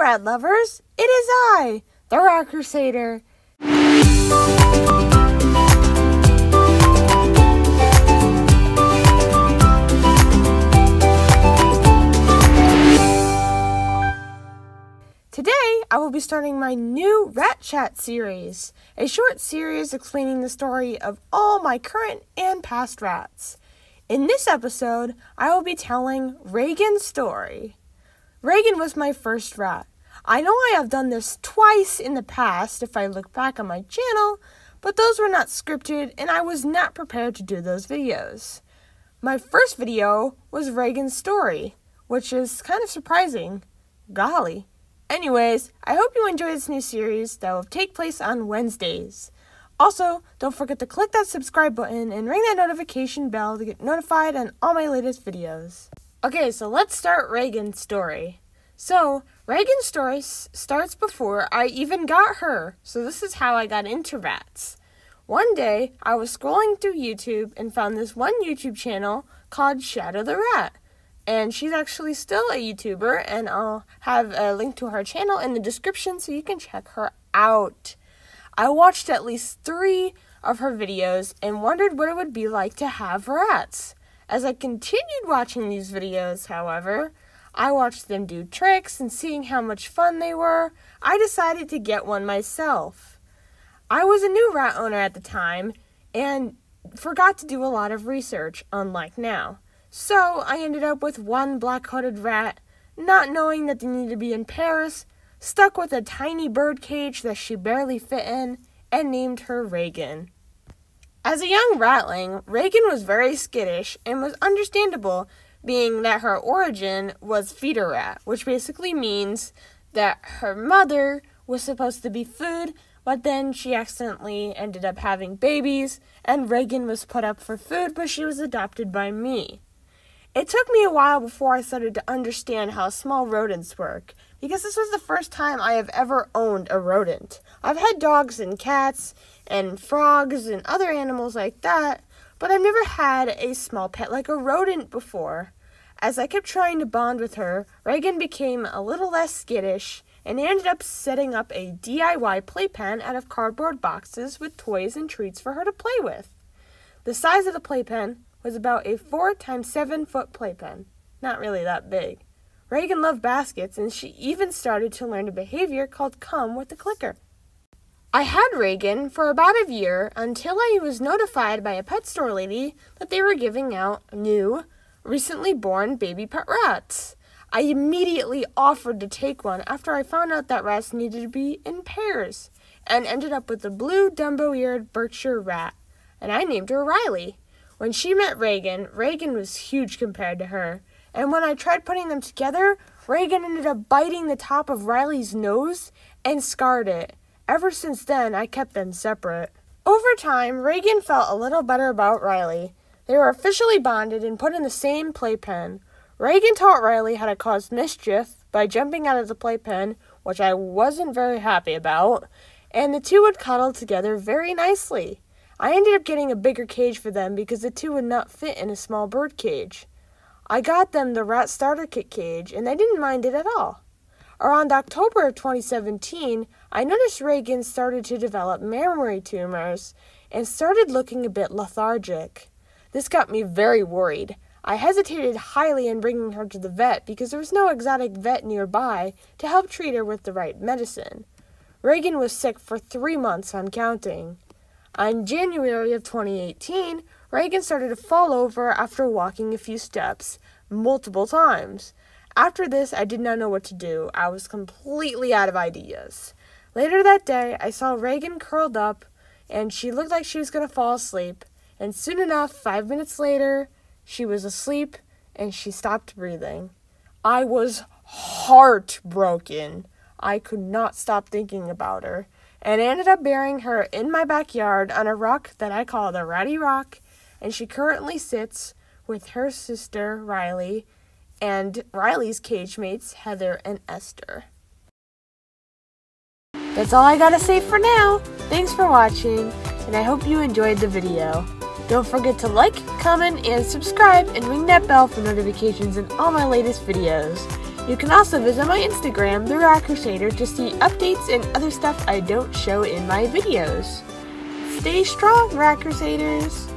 rat lovers! It is I, the Rat Crusader. Today, I will be starting my new Rat Chat series, a short series explaining the story of all my current and past rats. In this episode, I will be telling Reagan's story. Reagan was my first rat. I know I have done this twice in the past if I look back on my channel, but those were not scripted and I was not prepared to do those videos. My first video was Reagan's Story, which is kind of surprising. Golly. Anyways, I hope you enjoy this new series that will take place on Wednesdays. Also, don't forget to click that subscribe button and ring that notification bell to get notified on all my latest videos. Okay, so let's start Reagan's story. So, Reagan's story starts before I even got her, so this is how I got into rats. One day, I was scrolling through YouTube and found this one YouTube channel called Shadow the Rat. And she's actually still a YouTuber, and I'll have a link to her channel in the description so you can check her out. I watched at least 3 of her videos and wondered what it would be like to have rats. As I continued watching these videos, however, I watched them do tricks and seeing how much fun they were, I decided to get one myself. I was a new rat owner at the time and forgot to do a lot of research, unlike now. So I ended up with one black-coated rat, not knowing that they needed to be in pairs, stuck with a tiny bird cage that she barely fit in, and named her Reagan. As a young ratling, Reagan was very skittish and was understandable, being that her origin was feeder rat, which basically means that her mother was supposed to be food, but then she accidentally ended up having babies, and Reagan was put up for food, but she was adopted by me. It took me a while before I started to understand how small rodents work, because this was the first time I have ever owned a rodent. I've had dogs and cats and frogs and other animals like that, but I've never had a small pet like a rodent before. As I kept trying to bond with her, Reagan became a little less skittish and ended up setting up a DIY playpen out of cardboard boxes with toys and treats for her to play with. The size of the playpen was about a 4 x 7 foot playpen. Not really that big. Reagan loved baskets, and she even started to learn a behavior called come with the clicker. I had Reagan for about a year until I was notified by a pet store lady that they were giving out new, recently born baby pet rats. I immediately offered to take one after I found out that rats needed to be in pairs, and ended up with a blue Dumbo-eared Berkshire rat, and I named her Riley. When she met Reagan, Reagan was huge compared to her, and when I tried putting them together, Reagan ended up biting the top of Riley's nose and scarred it. Ever since then, I kept them separate. Over time, Reagan felt a little better about Riley. They were officially bonded and put in the same playpen. Reagan taught Riley how to cause mischief by jumping out of the playpen, which I wasn't very happy about, and the two would cuddle together very nicely. I ended up getting a bigger cage for them because the two would not fit in a small bird cage. I got them the Rat Starter Kit cage, and they didn't mind it at all. Around October of 2017, I noticed Reagan started to develop memory tumors and started looking a bit lethargic. This got me very worried. I hesitated highly in bringing her to the vet because there was no exotic vet nearby to help treat her with the right medicine. Reagan was sick for 3 months on counting. In January of 2018, Reagan started to fall over after walking a few steps, multiple times. After this, I did not know what to do. I was completely out of ideas. Later that day, I saw Reagan curled up, and she looked like she was going to fall asleep. And soon enough, 5 minutes later, she was asleep, and she stopped breathing. I was heartbroken. I could not stop thinking about her, and ended up burying her in my backyard on a rock that I call the Ratty Rock, and she currently sits with her sister, Riley, and Riley's cage mates, Heather and Esther. That's all I gotta say for now. Thanks for watching, and I hope you enjoyed the video. Don't forget to like, comment, and subscribe, and ring that bell for notifications on all my latest videos. You can also visit my Instagram, The Rat Crusader, to see updates and other stuff I don't show in my videos. Stay strong, Rat Crusaders!